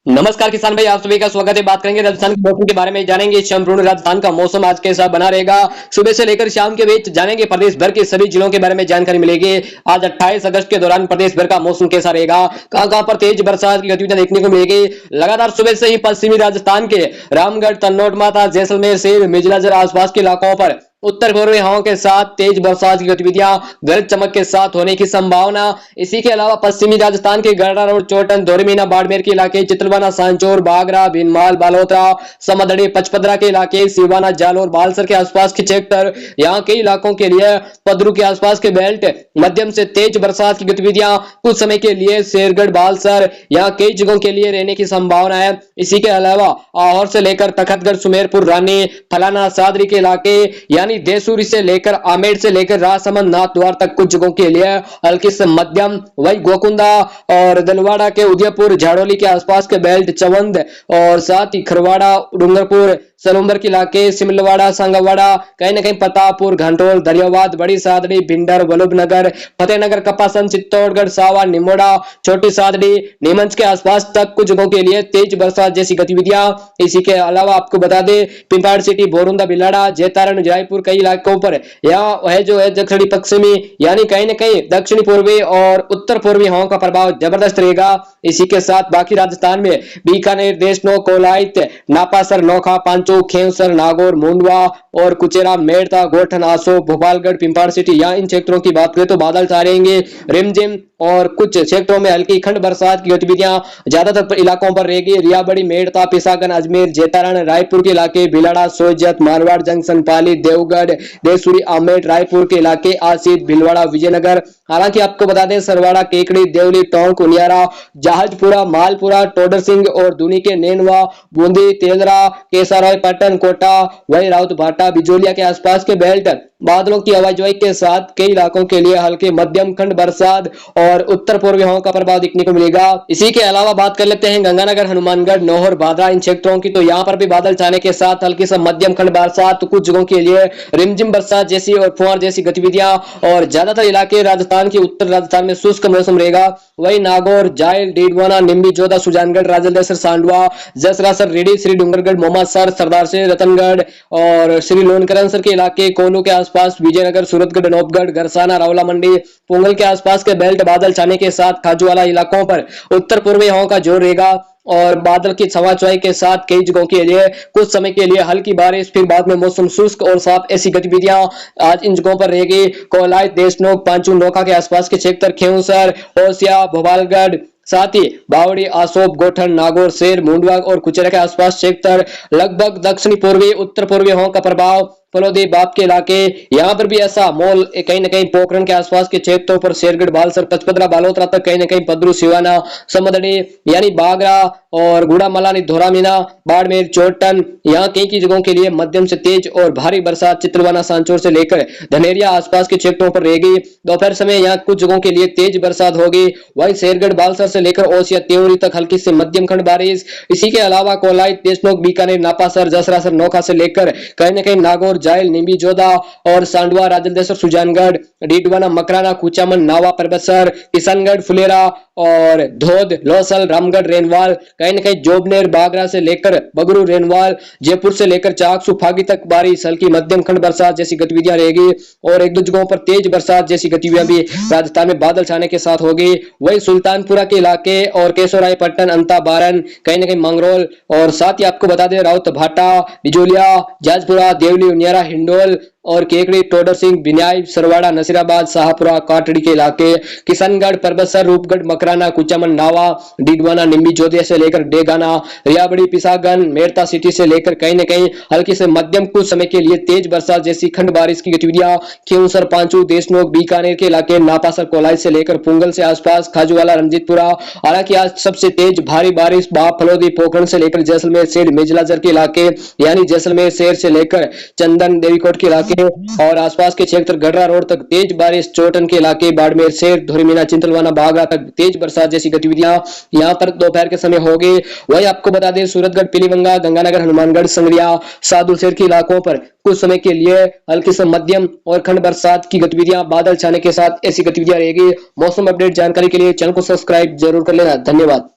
नमस्कार किसान भाई, आप सभी का स्वागत है। बात करेंगे राजस्थान के मौसम के बारे में, जानेंगे संपूर्ण राजस्थान का मौसम आज कैसा बना रहेगा। सुबह से लेकर शाम के बीच जानेंगे प्रदेश भर के सभी जिलों के बारे में जानकारी मिलेगी। आज 28 अगस्त के दौरान प्रदेश भर का मौसम कैसा रहेगा, कहां पर तेज बरसात की गतिविधियां देखने को मिलेगी। लगातार सुबह से ही पश्चिमी राजस्थान के रामगढ़, तन्नौट, माता, जैसलमेर, सेर, मिजलाजर आसपास के इलाकों पर उत्तर पूर्वी हवाओं के साथ तेज बरसात की गतिविधियां गरज चमक के साथ होने की संभावना। इसी के अलावा पश्चिमी राजस्थान के गढ़ा रोड, चोटन, धोरीमीना, बाड़मेर के इलाके, चितलवाना, सांचौर, बागरा, भीनमाल, बालोतरा, समदड़ी, पचपदरा के इलाके, सिवाना, जालोर, बालसर के आसपास के सेक्टर, यहाँ के इलाकों के लिए पदरू के आसपास के बेल्ट मध्यम से तेज बरसात की गतिविधियां कुछ समय के लिए शेरगढ़, बालसर, यहाँ कई जगहों के लिए रहने की संभावना है। इसी के अलावा आहोर से लेकर तखतगढ़, सुमेरपुर, रानी, फलाना, सादरी के इलाके यानी देसूरी से लेकर आमेर से लेकर राजसमंद, नाथद्वार तक कुछ जगहों के लिए हल्की से मध्यम, वही गोकुंदा और दलवाड़ा के उदयपुर, झाड़ोली के आसपास के बेल्ट, चवंद और साथ ही खरवाड़ा, डूंगरपुर, सलूम्बर के इलाके, सिमलवाड़ा, संगवाड़ा, कहीं न कहीं प्रतापपुर, घंटोल, दरियावाद, बड़ी सादड़ी, भिंडर, वल्लभनगर, फतेहनगर, कपासन, चित्तौड़गढ़, सावा, निमोड़ा, छोटी सादड़ी, नीमच के आसपास तक कुछ जगहों के लिए तेज बरसात जैसी गतिविधियां। इसी के अलावा आपको बता दें पिंपाड़ सिटी, बोरुंदा, बिलाड़ा, जैतारण, जयपुर कई इलाकों पर यहाँ है जो है दक्षिणी पश्चिमी यानी कहीं न कहीं दक्षिणी पूर्वी और उत्तर पूर्वी हवाओं का प्रभाव जबरदस्त रहेगा। इसी के साथ बाकी राजस्थान में बीकानेर, देशनोक, कोलायत, नापासर, नोखा, पांचो, खेवसर, नागौर, मुंडवा और कुचेरा, मेड़ता, गोठन, आसो, भोपालगढ़, पिंपाड़ सिटी, यहाँ इन क्षेत्रों की बात करें तो बादल छा रहेंगे, रिमझिम और कुछ क्षेत्रों में हल्की खंड बरसात की गतिविधियां ज्यादातर इलाकों पर रहेगी। रियाबड़ी, मेड़ता, पिसागन, अजमेर, जेतारण, रायपुर के इलाके, भिलाड़ा, सोजत, मारवाड़ जंक्शन, पाली, देवगढ़, देसूरी, आमेर, रायपुर के इलाके, आसित, भीलवाड़ा, विजयनगर। हालांकि आपको बता दें सरवाड़ा, केकड़ी, देवली, टोंक, उनियारा, जहाजपुरा, मालपुरा, टोडर सिंह और दूनी के नेनवा, बूंदी, तेलरा, केसाराय, पटन, कोटा, वही राउत भाटा, बिजोलिया के आसपास के बेल्ट बादलों की आवाजाही के साथ कई इलाकों के लिए हल्के मध्यम खंड बरसात और उत्तर पूर्वी हवाओं का प्रभाव देखने को मिलेगा। इसी के अलावा बात कर लेते हैं गंगानगर, हनुमानगढ़, नौहर, भादरा इन क्षेत्रों की, तो यहाँ पर भी बादल छाने के साथ हल्की से मध्यम खंड बरसात, तो कुछ जगहों के लिए रिमझिम बरसात जैसी और फुहार जैसी गतिविधियां और ज्यादातर इलाके राजस्थान के उत्तर राजस्थान में शुष्क मौसम रहेगा। वही नागौर, जायल, डीडवाना, निम्बी, जोधा, सुजानगढ़, राजलदेसर, सांडवा, जसरासर, रेडी, श्री डूंगरगढ़, मोमासर, सरदार से रतनगढ़ और श्री लोनकरनसर के इलाके, कोनू के आसपास, विजयनगर, सूरतगढ़, नौबगढ़, गरसाना, रावला मंडी, पोंगल के आसपास के बेल्ट बादल छाने के साथ खाजूवाला इलाकों पर उत्तर पूर्वी हवाओं का जोर रहेगा और बादल की छवा छाई के साथ कई जगहों के लिए कुछ समय के लिए हल्की बारिश, फिर बाद में मौसम शुष्क और साफ, ऐसी गतिविधियां आज इन जगहों पर रहेगी। कोलायत, देशनोक, पांचू, नोखा के आसपास के क्षेत्र, खेवसर, ओसिया, भोपालगढ़, साथ ही बावड़ी, आसोप, गोठन, नागौर, शेर, मुंडवा और कुचेरा के आसपास क्षेत्र, लगभग दक्षिणी पूर्वी उत्तर पूर्वी हवाओं का प्रभाव, फलोदी, बाप के इलाके, यहाँ पर भी ऐसा मॉल कहीं न कहीं पोखरण के आसपास के क्षेत्रों पर, शेरगढ़, बालसर, पचपदरा, बालोतरा तक कहीं न कहीं पदरू, सिवाना, समदड़ी यानी बागरा और गुड़ामलानी, धोरामीना, बाड़मेर, चोटन, यहाँ कई की जगहों के लिए मध्यम से तेज और भारी बरसात चित्रवाना, सांचौर से लेकर धनेरिया आसपास के क्षेत्रों पर रहेगी। दोपहर समय यहाँ कुछ जगहों के लिए तेज बरसात होगी। वही शेरगढ़, बालसर से लेकर ओसिया, त्योरी तक हल्की से मध्यम खंड बारिश। इसी के अलावा कोलायत, देशनोक, बीकानेर, नापासर, जसरासर, नोखा से लेकर कहीं न कहीं नागौर, जायल, निम्बी, जोधा और सांडवा, राजलदेसर, सुजानगढ़, डीडवाना, मकराना, कुचामन, नावा, परबतसर, किशनगढ़, फुलेरा और धोद, लोसल, रामगढ़, रेनवाल, कहीं न कहीं जोबनेर, बागरा से लेकर बगरू, रेनवाल, जयपुर से लेकर चाकसू, फागी तक बारिश, हल्की मध्यम खंड बरसात जैसी गतिविधियां रहेगी और एक दो जगहों पर तेज बरसात जैसी गतिविधियां भी राजस्थान में बादल छाने के साथ होगी। वही सुल्तानपुरा के इलाके और केशोराय पट्टन, अंता, बारन, कहीं न कहीं मंगरोल और साथ ही आपको बता दें राउत भाटा, बिजोलिया, जाजपुरा, देवली, उनियारा, हिंडोल और केकड़ी, टोडर सिंह, बिन्याई, सरवाड़ा, नसीराबाद, शाहपुरा, काटड़ी के इलाके, किशनगढ़, परबतसर, रूपगढ़, मकराना, कुचामन, नावा, डीडवाना, निम्बी, जोधे से लेकर डेगाना, रियाबड़ी, पिसागन, मेड़ता सिटी से लेकर कहीं न कहीं हल्की से मध्यम कुछ समय के लिए तेज बरसात जैसी खंड बारिश की गतिविधियां, खेवसर, पांचू, देशनोक, बीकानेर के इलाके, नापासर, कोलाई से लेकर पुंगल से आसपास, खाजूवाला, रंजीतपुरा। हालांकि आज सबसे तेज भारी बारिश बाप, फलोदी, पोखरण से लेकर जैसलमेर, शेर, मिजलाजर के इलाके यानी जैसलमेर शेर से लेकर चंदन, देवीकोट के इलाके और आसपास के क्षेत्र, गढ़रा रोड तक तेज बारिश, चोटन के इलाके, बाड़मेर, शेर, धोरीमीना, चिंतलवाना, बागरा तक तेज बरसात जैसी गतिविधियां यहां पर दोपहर के समय होगी। वही आपको बता दें सूरतगढ़, पीलीभंगा, गंगानगर, हनुमानगढ़, संगरिया, सादुलशेर के इलाकों पर कुछ समय के लिए हल्की से मध्यम और खंड बरसात की गतिविधियां बादल छाने के साथ ऐसी गतिविधियां रहेगी। मौसम अपडेट जानकारी के लिए चैनल को सब्सक्राइब जरूर कर लेना। धन्यवाद।